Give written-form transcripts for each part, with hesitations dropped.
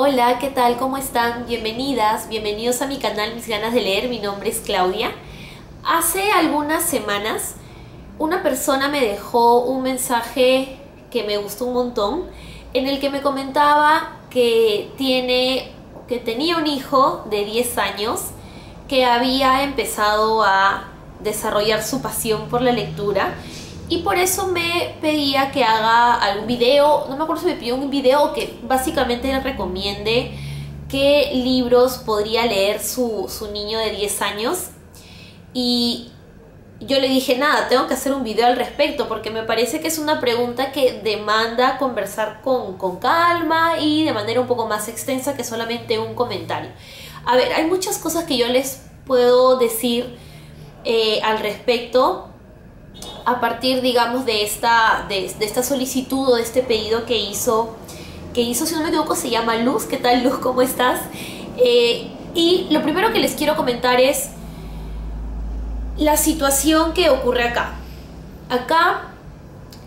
Hola, ¿qué tal? ¿Cómo están? Bienvenidas, bienvenidos a mi canal Mis Ganas de Leer. Mi nombre es Claudia. Hace algunas semanas una persona me dejó un mensaje que me gustó un montón, en el que me comentaba que tenía un hijo de 10 años que había empezado a desarrollar su pasión por la lectura, y por eso me pedía que haga algún video. No me acuerdo si me pidió un video o que básicamente le recomiende qué libros podría leer su niño de 10 años. Y yo le dije, nada, tengo que hacer un video al respecto, porque me parece que es una pregunta que demanda conversar con calma y de manera un poco más extensa que solamente un comentario. A ver, hay muchas cosas que yo les puedo decir al respecto, a partir, digamos, de esta solicitud o de este pedido que hizo, si no me equivoco, se llama Luz. ¿Qué tal, Luz? ¿Cómo estás? Y lo primero que les quiero comentar es la situación que ocurre acá. Acá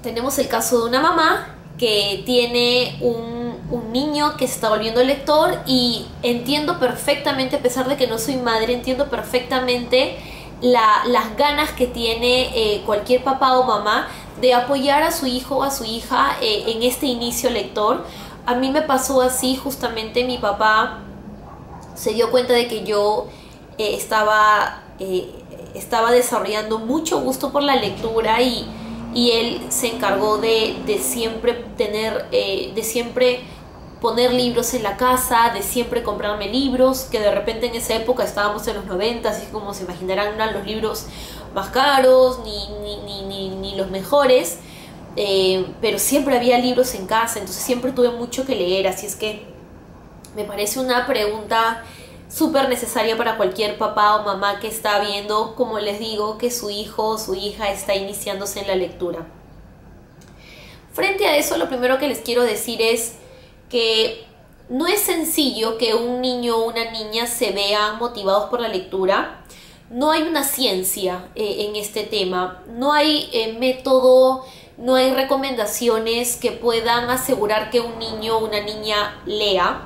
tenemos el caso de una mamá que tiene un niño que se está volviendo lector, y entiendo perfectamente, a pesar de que no soy madre, entiendo perfectamente las ganas que tiene cualquier papá o mamá de apoyar a su hijo o a su hija en este inicio lector. A mí me pasó así. Justamente mi papá se dio cuenta de que yo estaba desarrollando mucho gusto por la lectura, y él se encargó de siempre poner libros en la casa, de siempre comprarme libros, que de repente en esa época estábamos en los 90, así como se imaginarán, no eran los libros más caros ni los mejores, pero siempre había libros en casa, entonces siempre tuve mucho que leer. Así es que me parece una pregunta súper necesaria para cualquier papá o mamá que está viendo, como les digo, que su hijo o su hija está iniciándose en la lectura. Frente a eso, lo primero que les quiero decir es que no es sencillo que un niño o una niña se vean motivados por la lectura. No hay una ciencia en este tema, no hay método, no hay recomendaciones que puedan asegurar que un niño o una niña lea.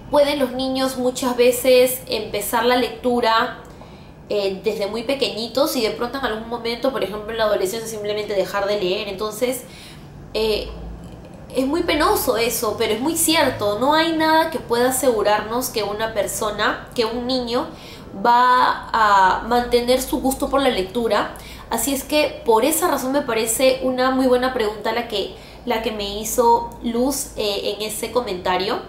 Pueden los niños muchas veces empezar la lectura desde muy pequeñitos, y de pronto en algún momento, por ejemplo en la adolescencia, simplemente dejar de leer. Entonces es muy penoso eso, pero es muy cierto. No hay nada que pueda asegurarnos que una persona, que un niño va a mantener su gusto por la lectura. Así es que por esa razón me parece una muy buena pregunta la que me hizo Luz en ese comentario.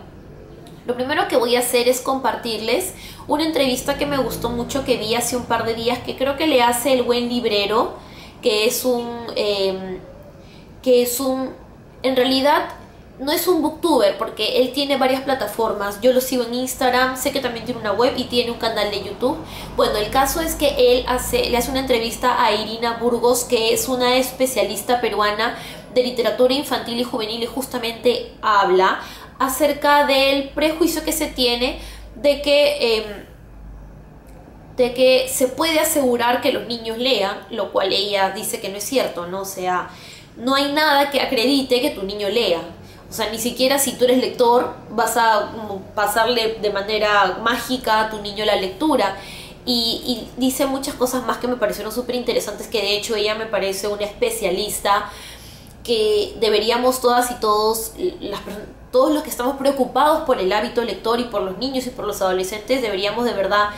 Lo primero que voy a hacer es compartirles una entrevista que me gustó mucho, que vi hace un par de días, que creo que le hace el buen librero, que es en realidad no es un booktuber, porque él tiene varias plataformas. Yo lo sigo en Instagram, sé que también tiene una web y tiene un canal de YouTube. Bueno, el caso es que él le hace una entrevista a Irina Burgos, que es una especialista peruana de literatura infantil y juvenil, y justamente habla acerca del prejuicio que se tiene de que se puede asegurar que los niños lean, lo cual ella dice que no es cierto, ¿no? O sea, no hay nada que acredite que tu niño lea. O sea, ni siquiera si tú eres lector vas a pasarle de manera mágica a tu niño la lectura. Y dice muchas cosas más que me parecieron súper interesantes, que de hecho ella me parece una especialista que deberíamos todas y todos los que estamos preocupados por el hábito lector y por los niños y por los adolescentes, deberíamos de verdad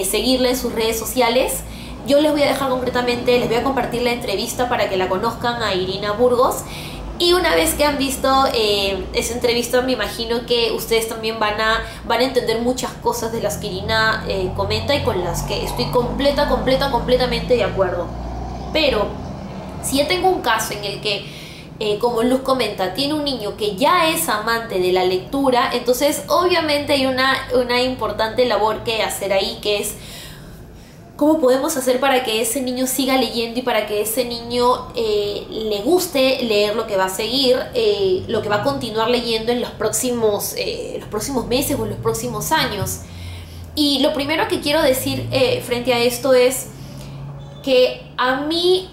seguirla en sus redes sociales. Yo les voy a dejar concretamente, les voy a compartir la entrevista para que la conozcan, a Irina Burgos. Y una vez que han visto esa entrevista, me imagino que ustedes también van a entender muchas cosas de las que Irina comenta, y con las que estoy completamente de acuerdo. Pero si yo tengo un caso en el que como Luz comenta, tiene un niño que ya es amante de la lectura, entonces obviamente hay una importante labor que hacer ahí, que es cómo podemos hacer para que ese niño siga leyendo, y para que ese niño le guste leer lo que va a seguir, lo que va a continuar leyendo en los próximos meses o en los próximos años. Y lo primero que quiero decir frente a esto es que a mí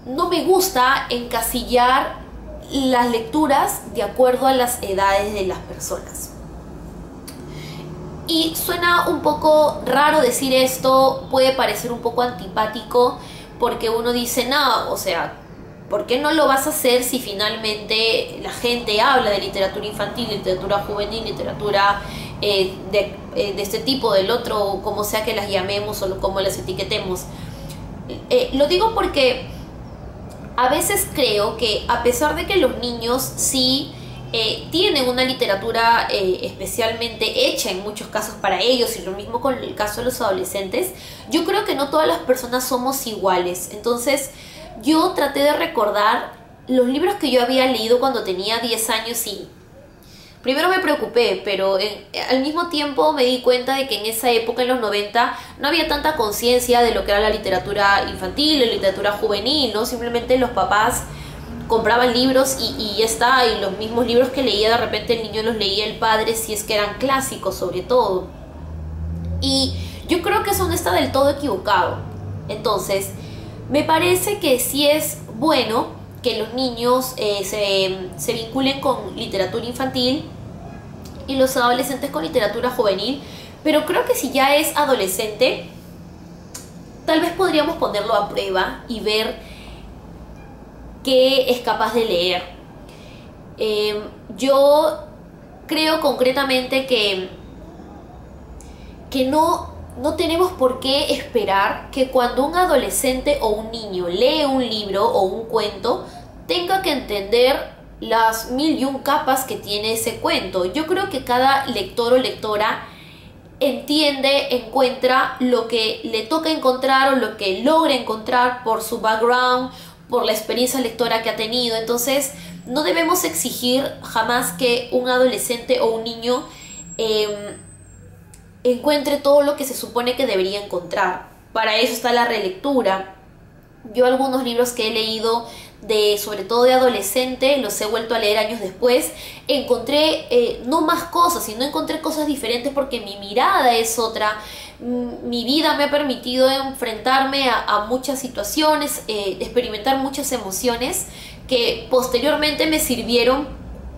no me gusta encasillar las lecturas de acuerdo a las edades de las personas. Y suena un poco raro decir esto, puede parecer un poco antipático, porque uno dice, no, o sea, ¿por qué no lo vas a hacer si finalmente la gente habla de literatura infantil, literatura juvenil, literatura de este tipo, del otro, como sea que las llamemos o como las etiquetemos? Lo digo porque a veces creo que a pesar de que los niños sí tienen una literatura especialmente hecha en muchos casos para ellos, y lo mismo con el caso de los adolescentes, yo creo que no todas las personas somos iguales. Entonces yo traté de recordar los libros que yo había leído cuando tenía 10 años y primero me preocupé, pero al mismo tiempo me di cuenta de que en esa época, en los 90, no había tanta conciencia de lo que era la literatura infantil, la literatura juvenil, ¿no? Simplemente los papás compraban libros y ya está, y los mismos libros que leía de repente el niño los leía el padre, si es que eran clásicos sobre todo. Y yo creo que eso no está del todo equivocado. Entonces, me parece que sí es bueno que los niños se vinculen con literatura infantil y los adolescentes con literatura juvenil, pero creo que si ya es adolescente, tal vez podríamos ponerlo a prueba y ver qué es capaz de leer. Yo creo concretamente que no tenemos por qué esperar que cuando un adolescente o un niño lee un libro o un cuento tenga que entender las 1001 capas que tiene ese cuento. Yo creo que cada lector o lectora entiende, encuentra lo que le toca encontrar o lo que logra encontrar por su background, por la experiencia lectora que ha tenido. Entonces no debemos exigir jamás que un adolescente o un niño encuentre todo lo que se supone que debería encontrar. Para eso está la relectura. Yo algunos libros que he leído sobre todo de adolescente, los he vuelto a leer años después, encontré no más cosas, sino encontré cosas diferentes porque mi mirada es otra. Mi vida me ha permitido enfrentarme a muchas situaciones, experimentar muchas emociones que posteriormente me sirvieron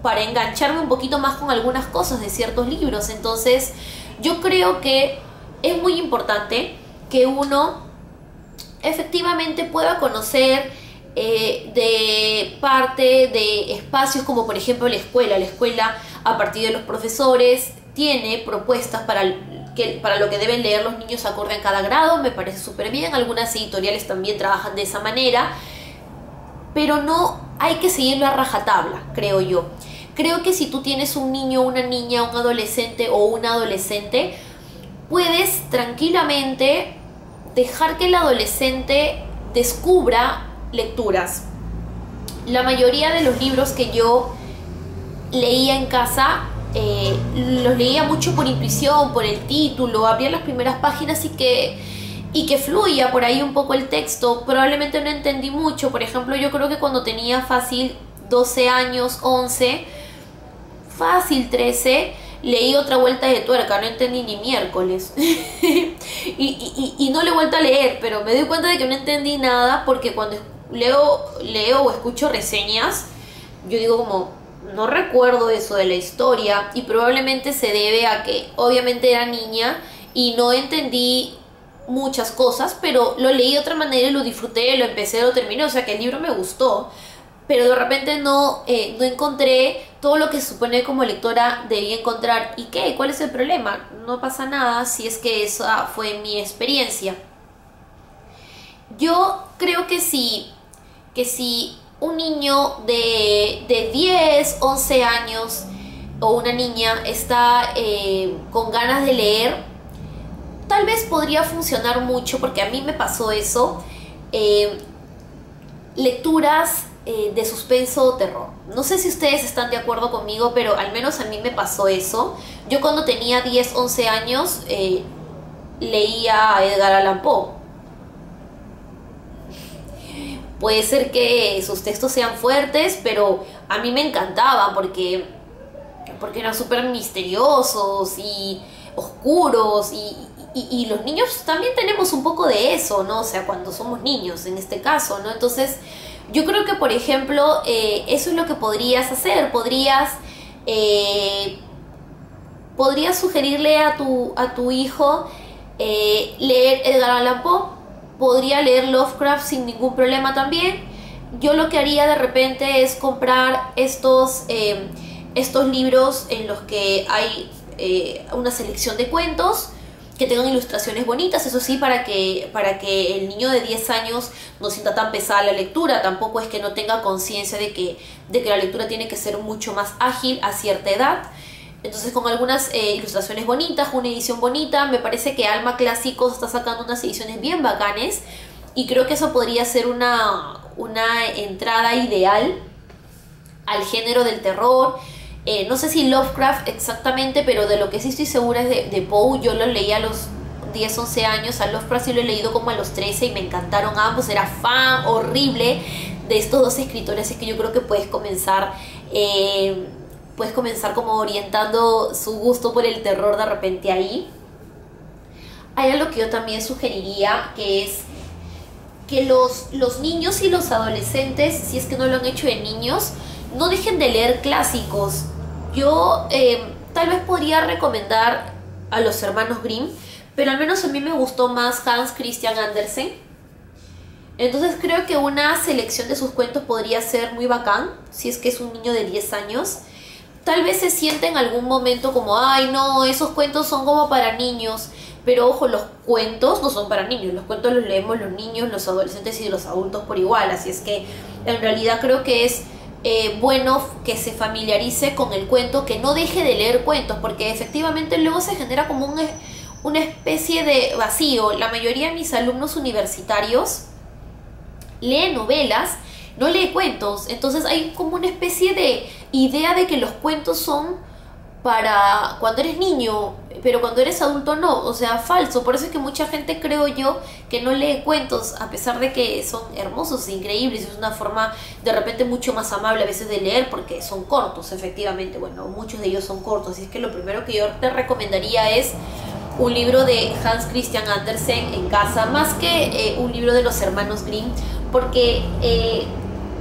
para engancharme un poquito más con algunas cosas de ciertos libros. Entonces yo creo que es muy importante que uno efectivamente pueda conocer de parte de espacios como por ejemplo la escuela. La escuela, a partir de los profesores, tiene propuestas para lo que deben leer los niños acorde a cada grado. Me parece súper bien. Algunas editoriales también trabajan de esa manera, pero no hay que seguirlo a rajatabla, creo yo. Creo que si tú tienes un niño, una niña, un adolescente o una adolescente, puedes tranquilamente dejar que el adolescente descubra lecturas. La mayoría de los libros que yo leía en casa los leía mucho por intuición, por el título, abría las primeras páginas y que fluía por ahí un poco el texto. Probablemente no entendí mucho. Por ejemplo, yo creo que cuando tenía fácil 12 años, 11, fácil 13, leí Otra vuelta de tuerca, no entendí ni miércoles. y no le he vuelto a leer, pero me doy cuenta de que no entendí nada, porque cuando leo o escucho reseñas, yo digo como, no recuerdo eso de la historia, y probablemente se debe a que obviamente era niña y no entendí muchas cosas, pero lo leí de otra manera y lo disfruté, lo empecé, lo terminé, o sea que el libro me gustó, pero de repente no encontré todo lo que se supone como lectora debía encontrar. ¿Y qué? ¿Cuál es el problema? No pasa nada si es que esa fue mi experiencia. Yo creo que si un niño de 10, 11 años o una niña está con ganas de leer, tal vez podría funcionar mucho, porque a mí me pasó eso, lecturas de suspenso o terror. No sé si ustedes están de acuerdo conmigo, pero al menos a mí me pasó eso. Yo cuando tenía 10, 11 años leía a Edgar Allan Poe. Puede ser que sus textos sean fuertes, pero a mí me encantaban porque eran súper misteriosos y oscuros, y los niños también tenemos un poco de eso, ¿no? O sea, cuando somos niños en este caso, ¿no? Entonces Yo creo que, por ejemplo, eso es lo que podrías hacer. Podrías sugerirle a tu hijo leer Edgar Allan Poe. Podría leer Lovecraft sin ningún problema también. Yo lo que haría de repente es comprar estos libros en los que hay una selección de cuentos que tengan ilustraciones bonitas, eso sí, para que el niño de 10 años no sienta tan pesada la lectura. Tampoco es que no tenga conciencia de que la lectura tiene que ser mucho más ágil a cierta edad. Entonces, con algunas ilustraciones bonitas, una edición bonita. Me parece que Alma Clásicos está sacando unas ediciones bien bacanes y creo que eso podría ser una entrada ideal al género del terror. No sé si Lovecraft exactamente, pero de lo que sí estoy segura es de Poe. Yo lo leí a los 10, 11 años. A Lovecraft sí lo he leído como a los 13 y me encantaron ambos. Era fan horrible de estos dos escritores. Es que yo creo que puedes comenzar como orientando su gusto por el terror de repente ahí. Hay algo que yo también sugeriría, que es que los niños y los adolescentes, si es que no lo han hecho de niños, no dejen de leer clásicos. Yo tal vez podría recomendar a los hermanos Grimm, pero al menos a mí me gustó más Hans Christian Andersen. Entonces creo que una selección de sus cuentos podría ser muy bacán, si es que es un niño de 10 años. Tal vez se siente en algún momento como, ay no, esos cuentos son como para niños. Pero ojo, los cuentos no son para niños. Los cuentos los leemos los niños, los adolescentes y los adultos por igual. Así es que en realidad creo que es bueno que se familiarice con el cuento, que no deje de leer cuentos, porque efectivamente luego se genera como una especie de vacío. La mayoría de mis alumnos universitarios leen novelas, no lee cuentos. Entonces hay como una especie de idea de que los cuentos son para cuando eres niño, pero cuando eres adulto no. O sea, falso. Por eso es que mucha gente, creo yo, que no lee cuentos, a pesar de que son hermosos e increíbles. Es una forma de repente mucho más amable a veces de leer, porque son cortos, efectivamente. Bueno, muchos de ellos son cortos. Así es que lo primero que yo te recomendaría es un libro de Hans Christian Andersen en casa, más que un libro de los hermanos Grimm, porque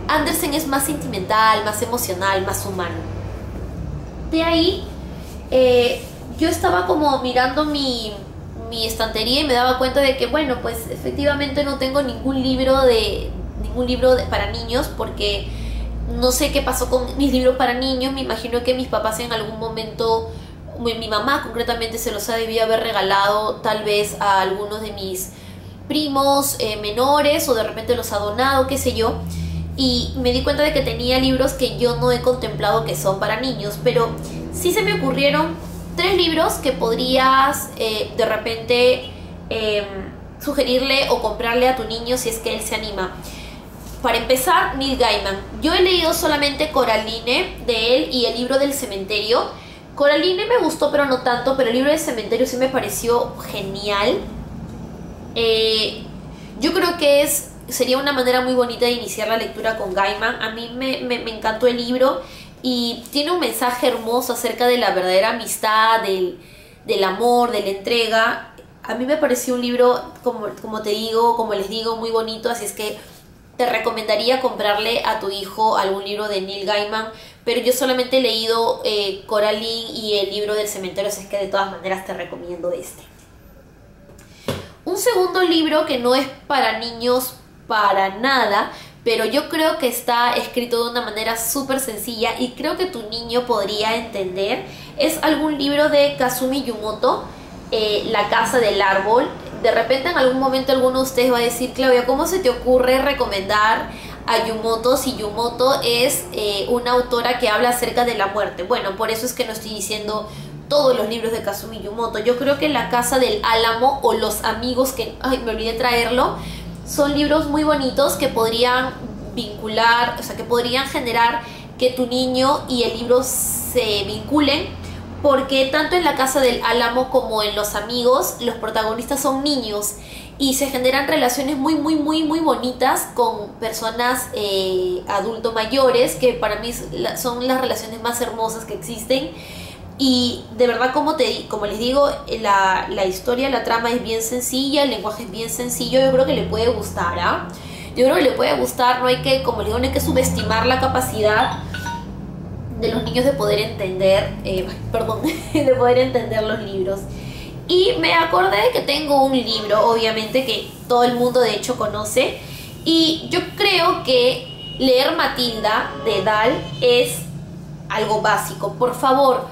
Andersen es más sentimental, más emocional, más humano. De ahí yo estaba como mirando mi estantería y me daba cuenta de que, bueno, pues efectivamente no tengo ningún libro para niños, porque no sé qué pasó con mis libros para niños. Me imagino que mis papás en algún momento, mi mamá concretamente, se los ha debido haber regalado tal vez a algunos de mis primos menores, o de repente los ha donado, qué sé yo. Y me di cuenta de que tenía libros que yo no he contemplado que son para niños, pero sí se me ocurrieron 3 libros que podrías de repente sugerirle o comprarle a tu niño si es que él se anima. Para empezar, Neil Gaiman. Yo he leído solamente Coraline de él y el libro del cementerio. Coraline me gustó, pero no tanto, pero el libro del cementerio sí me pareció genial. Yo creo que sería una manera muy bonita de iniciar la lectura con Gaiman. A mí me encantó el libro y tiene un mensaje hermoso acerca de la verdadera amistad, del amor, de la entrega. A mí me pareció un libro, como les digo, muy bonito. Así es que te recomendaría comprarle a tu hijo algún libro de Neil Gaiman, pero yo solamente he leído Coraline y el libro del cementerio, así es que de todas maneras te recomiendo este. Un segundo libro que no es para niños para nada, pero yo creo que está escrito de una manera súper sencilla y creo que tu niño podría entender, es algún libro de Kazumi Yumoto, La casa del árbol. De repente en algún momento alguno de ustedes va a decir, Claudia, ¿cómo se te ocurre recomendar a Yumoto si Yumoto es una autora que habla acerca de la muerte? Bueno, por eso es que no estoy diciendo todos los libros de Kazumi Yumoto. Yo creo que La casa del álamo o Los amigos, que me olvidé traerlo, son libros muy bonitos que podrían vincular, o sea, que podrían generar que tu niño y el libro se vinculen, porque tanto en La casa del álamo como en Los amigos los protagonistas son niños y se generan relaciones muy bonitas con personas adultos mayores, que para mí son las relaciones más hermosas que existen. Y de verdad, como les digo, la historia, la trama es bien sencilla, el lenguaje es bien sencillo. Yo creo que le puede gustar, ¿ah? yo creo que le puede gustar. No hay que, como le digo, no hay que subestimar la capacidad de los niños de poder entender, de poder entender los libros. Y me acordé de que tengo un libro, obviamente, que todo el mundo de hecho conoce, y yo creo que leer Matilda de Dahl es algo básico. Por favor,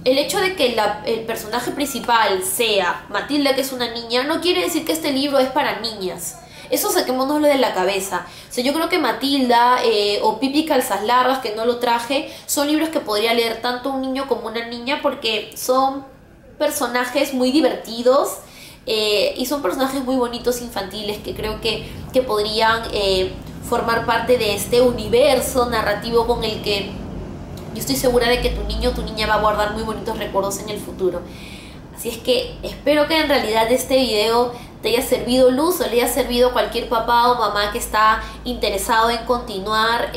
el hecho de que el personaje principal sea Matilda, que es una niña, no quiere decir que este libro es para niñas. Eso saquémonoslo de la cabeza. O sea, yo creo que Matilda o Pipi Calzas Largas, que no lo traje, son libros que podría leer tanto un niño como una niña, porque son personajes muy divertidos y son personajes muy bonitos infantiles que creo que podrían formar parte de este universo narrativo con el que yo estoy segura de que tu niño o tu niña va a guardar muy bonitos recuerdos en el futuro. Así es que espero que en realidad este video te haya servido luz o le haya servido a cualquier papá o mamá que está interesado en continuar,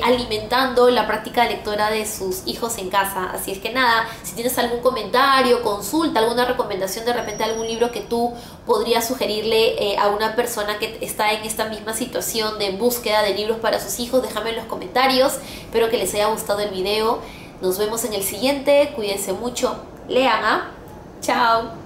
alimentando la práctica lectora de sus hijos en casa. Así es que nada, si tienes algún comentario, consulta, alguna recomendación, de repente algún libro que tú podrías sugerirle a una persona que está en esta misma situación de búsqueda de libros para sus hijos, déjame en los comentarios. Espero que les haya gustado el video. Nos vemos en el siguiente. Cuídense mucho. Lean, ¿ah? Chao.